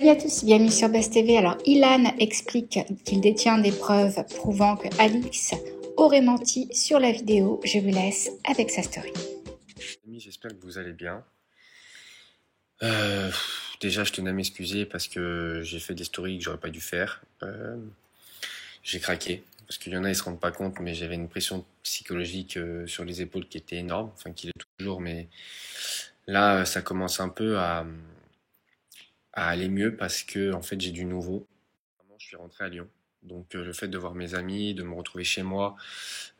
Salut à tous, bienvenue sur Best TV. Alors, Ilan explique qu'il détient des preuves prouvant que Alix aurait menti sur la vidéo. Je vous laisse avec sa story. Amis, j'espère que vous allez bien. Déjà, je tenais à m'excuser parce que j'ai fait des stories que j'aurais pas dû faire. J'ai craqué parce qu'il y en a, ils se rendent pas compte, mais j'avais une pression psychologique sur les épaules qui était énorme, enfin qui l'est toujours, mais là, ça commence un peu à aller mieux parce que en fait, j'ai du nouveau. Vraiment, je suis rentré à Lyon. Donc le fait de voir mes amis, de me retrouver chez moi,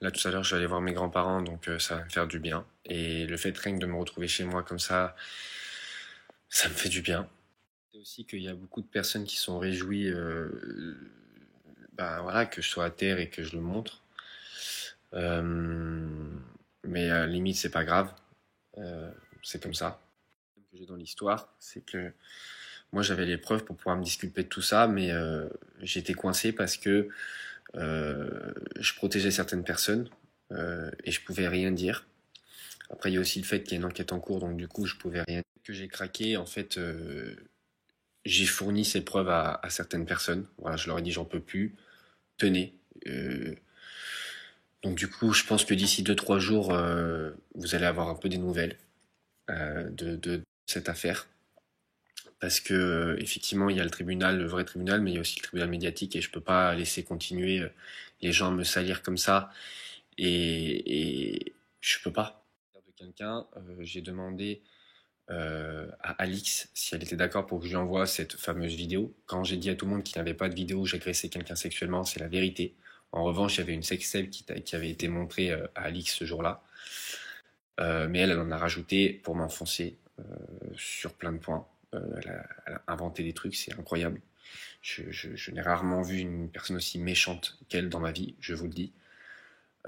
là tout à l'heure je vais aller voir mes grands-parents, donc ça va me faire du bien. Et le fait rien que de me retrouver chez moi comme ça me fait du bien. C'est aussi qu'il y a beaucoup de personnes qui sont réjouies ben, voilà, que je sois à terre et que je le montre. Euh, mais limite, c'est pas grave. Euh, c'est comme ça. Ce que j'ai dans l'histoire, c'est que moi j'avais les preuves pour pouvoir me disculper de tout ça, mais j'étais coincé parce que je protégeais certaines personnes et je pouvais rien dire. Après, il y a aussi le fait qu'il y a une enquête en cours, donc du coup, je pouvais rien dire. Que j'ai craqué, en fait, j'ai fourni ces preuves à certaines personnes. Voilà, je leur ai dit j'en peux plus, tenez. Euh, donc du coup, je pense que d'ici 2 3 jours, vous allez avoir un peu des nouvelles de cette affaire. Parce que effectivement, il y a le tribunal, le vrai tribunal, mais il y a aussi le tribunal médiatique et je peux pas laisser continuer les gens à me salir comme ça. Et je peux pas. De quelqu'un, j'ai demandé à Alix si elle était d'accord pour que je lui envoie cette fameuse vidéo. Quand j'ai dit à tout le monde qu'il n'y avait pas de vidéo où j'agressais quelqu'un sexuellement, c'est la vérité. En revanche, il y avait une sextape qui avait été montrée à Alix ce jour-là. Mais elle en a rajouté pour m'enfoncer sur plein de points. Elle a inventé des trucs, c'est incroyable. Je n'ai rarement vu une personne aussi méchante qu'elle dans ma vie, je vous le dis.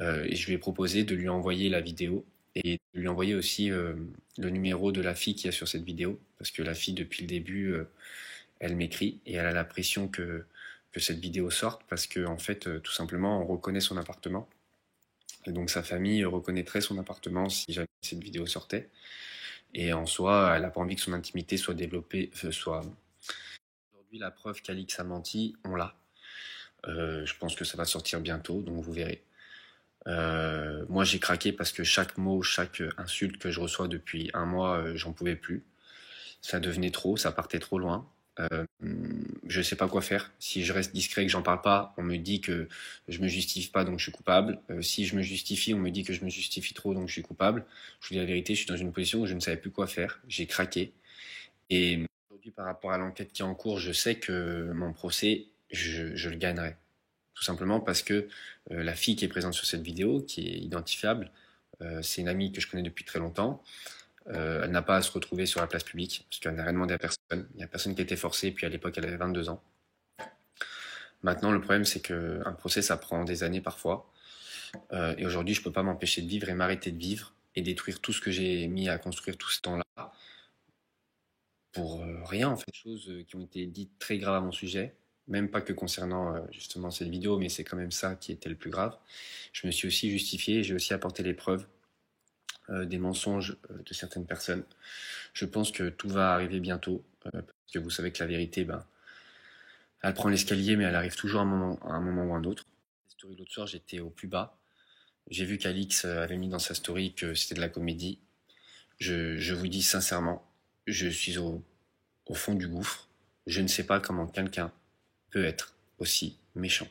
Et je lui ai proposé de lui envoyer la vidéo et de lui envoyer aussi le numéro de la fille qui est sur cette vidéo, parce que la fille, depuis le début, elle m'écrit et elle a la pression que cette vidéo sorte, parce que en fait, tout simplement, on reconnaît son appartement. Et donc sa famille reconnaîtrait son appartement si jamais cette vidéo sortait. Et en soi, elle n'a pas envie que son intimité soit développée, soit... Aujourd'hui, la preuve qu'Alix a menti, on l'a. Je pense que ça va sortir bientôt, donc vous verrez. Moi, j'ai craqué parce que chaque mot, chaque insulte que je reçois depuis un mois, j'en pouvais plus. Ça devenait trop, ça partait trop loin. Je sais pas quoi faire. Si je reste discret et que j'en parle pas, on me dit que je me justifie pas, donc je suis coupable. Si je me justifie, on me dit que je me justifie trop, donc je suis coupable. Je vous dis la vérité, je suis dans une position où je ne savais plus quoi faire. J'ai craqué. Et aujourd'hui, par rapport à l'enquête qui est en cours, je sais que mon procès, je le gagnerai. Tout simplement parce que la fille qui est présente sur cette vidéo, qui est identifiable, c'est une amie que je connais depuis très longtemps. Elle n'a pas à se retrouver sur la place publique, parce qu'elle n'a rien demandé à personne. Il n'y a personne qui a été forcé, puis à l'époque, elle avait 22 ans. Maintenant, le problème, c'est qu'un procès, ça prend des années parfois. Et aujourd'hui, je ne peux pas m'empêcher de vivre et m'arrêter de vivre et détruire tout ce que j'ai mis à construire tout ce temps-là pour rien, en fait. Des choses qui ont été dites très graves à mon sujet, même pas que concernant justement cette vidéo, mais c'est quand même ça qui était le plus grave. Je me suis aussi justifié, j'ai aussi apporté les preuves des mensonges de certaines personnes. Je pense que tout va arriver bientôt, parce que vous savez que la vérité, ben, elle prend l'escalier, mais elle arrive toujours à un moment ou un autre. Story l'autre soir, j'étais au plus bas. J'ai vu qu'Alix avait mis dans sa story que c'était de la comédie. Je vous dis sincèrement, je suis au fond du gouffre. Je ne sais pas comment quelqu'un peut être aussi méchant.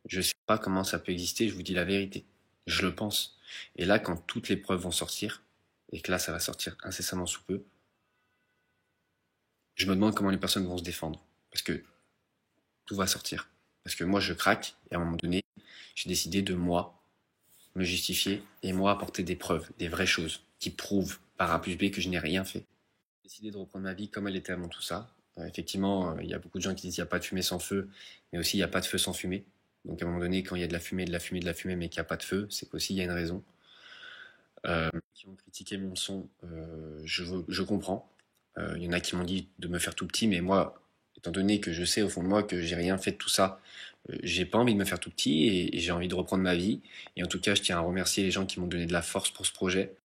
Je ne sais pas comment ça peut exister, je vous dis la vérité. Je le pense. Et là, quand toutes les preuves vont sortir, et que là, ça va sortir incessamment sous peu, je me demande comment les personnes vont se défendre. Parce que tout va sortir. Parce que moi, je craque, et à un moment donné, j'ai décidé de moi me justifier, et moi apporter des preuves, des vraies choses, qui prouvent par A plus B que je n'ai rien fait. J'ai décidé de reprendre ma vie comme elle était avant tout ça. Effectivement, il y a beaucoup de gens qui disent qu'il n'y a pas de fumée sans feu, mais aussi il n'y a pas de feu sans fumée. Donc à un moment donné, quand il y a de la fumée, de la fumée, de la fumée, mais qu'il n'y a pas de feu, c'est qu'aussi il y a une raison. Qui ont critiqué mon son, je comprends. Il y en a qui m'ont dit de me faire tout petit, mais moi, étant donné que je sais au fond de moi que j'ai rien fait de tout ça, j'ai pas envie de me faire tout petit et j'ai envie de reprendre ma vie. Et en tout cas, je tiens à remercier les gens qui m'ont donné de la force pour ce projet,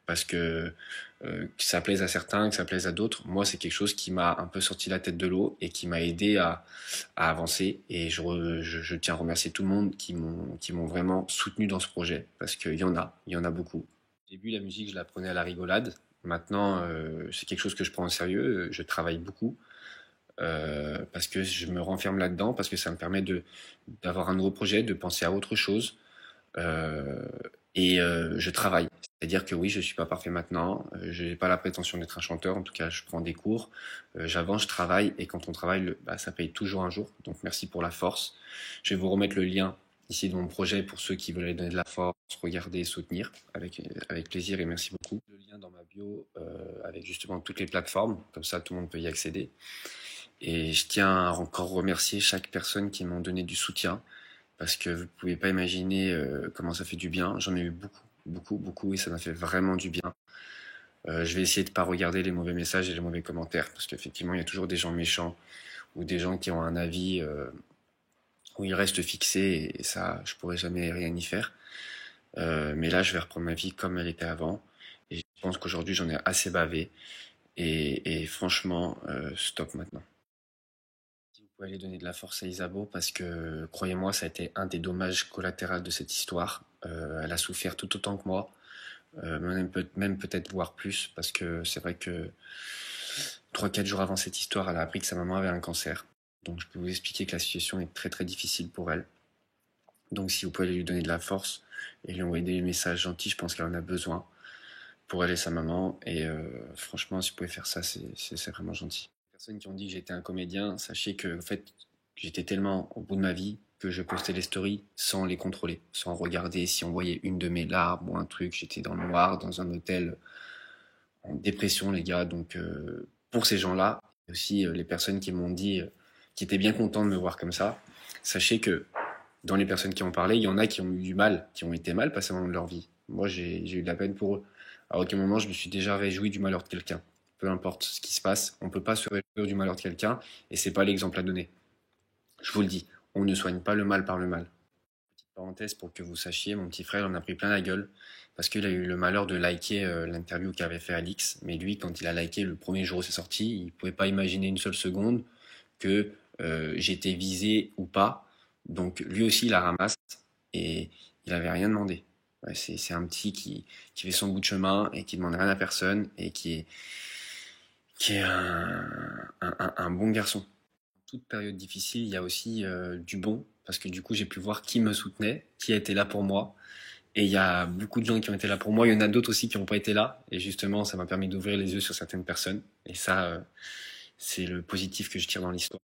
parce que Que ça plaise à certains, que ça plaise à d'autres. Moi, c'est quelque chose qui m'a un peu sorti la tête de l'eau et qui m'a aidé à avancer. Et je tiens à remercier tout le monde qui m'ont vraiment soutenu dans ce projet, parce il y en a beaucoup. Au début, la musique, je la prenais à la rigolade. Maintenant, c'est quelque chose que je prends au sérieux. Je travaille beaucoup parce que je me renferme là-dedans, parce que ça me permet d'avoir un nouveau projet, de penser à autre chose. Euh, je travaille. C'est-à-dire que oui, je suis pas parfait maintenant. Je n'ai pas la prétention d'être un chanteur. En tout cas, je prends des cours. J'avance, je travaille. Et quand on travaille, ça paye toujours un jour. Donc merci pour la force. Je vais vous remettre le lien ici de mon projet pour ceux qui veulent aller donner de la force, regarder et soutenir avec plaisir et merci beaucoup. Le lien dans ma bio avec justement toutes les plateformes. Comme ça, tout le monde peut y accéder. Et je tiens à encore remercier chaque personne qui m'ont donné du soutien parce que vous pouvez pas imaginer comment ça fait du bien. J'en ai eu beaucoup, beaucoup, beaucoup et ça m'a fait vraiment du bien. Je vais essayer de pas regarder les mauvais messages et les mauvais commentaires parce qu'effectivement il y a toujours des gens méchants ou des gens qui ont un avis où ils restent fixés et ça je pourrais jamais rien y faire. Mais là je vais reprendre ma vie comme elle était avant et je pense qu'aujourd'hui j'en ai assez bavé et franchement stop maintenant. Si vous pouvez aller donner de la force à Isabeau parce que, croyez-moi, ça a été un des dommages collatéraux de cette histoire. Elle a souffert tout autant que moi, même peut-être voire plus, parce que c'est vrai que 3 4 jours avant cette histoire, elle a appris que sa maman avait un cancer. Donc je peux vous expliquer que la situation est très très difficile pour elle. Donc si vous pouvez lui donner de la force et lui envoyer des messages gentils, je pense qu'elle en a besoin pour elle et sa maman. Et franchement, si vous pouvez faire ça, c'est vraiment gentil. Les personnes qui ont dit que j'étais un comédien, sachez que en fait, j'étais tellement au bout de ma vie que je postais les stories sans les contrôler, sans regarder si on voyait une de mes larmes ou un truc. J'étais dans le noir, dans un hôtel, en dépression, les gars. Donc, pour ces gens-là, et aussi les personnes qui m'ont dit, qui étaient bien contents de me voir comme ça, sachez que dans les personnes qui ont parlé, il y en a qui ont eu du mal, qui ont été mal passés au moment de leur vie. Moi, j'ai eu de la peine pour eux. À aucun moment, je me suis déjà réjoui du malheur de quelqu'un. Peu importe ce qui se passe, on ne peut pas se réjouir du malheur de quelqu'un, et c'est pas l'exemple à donner. Je vous le dis, on ne soigne pas le mal par le mal. Petite parenthèse pour que vous sachiez, mon petit frère en a pris plein la gueule, parce qu'il a eu le malheur de liker l'interview qu'avait fait Alix, mais lui, quand il a liké le premier jour où c'est sorti, il ne pouvait pas imaginer une seule seconde que j'étais visé ou pas. Donc lui aussi, il la ramasse, et il avait rien demandé. Ouais, c'est un petit qui fait son bout de chemin et qui demande rien à personne et qui est un bon garçon. En toute période difficile, il y a aussi du bon, parce que du coup, j'ai pu voir qui me soutenait, qui a été là pour moi. Et il y a beaucoup de gens qui ont été là pour moi. Il y en a d'autres aussi qui n'ont pas été là. Et justement, ça m'a permis d'ouvrir les yeux sur certaines personnes. Et ça, c'est le positif que je tire dans l'histoire.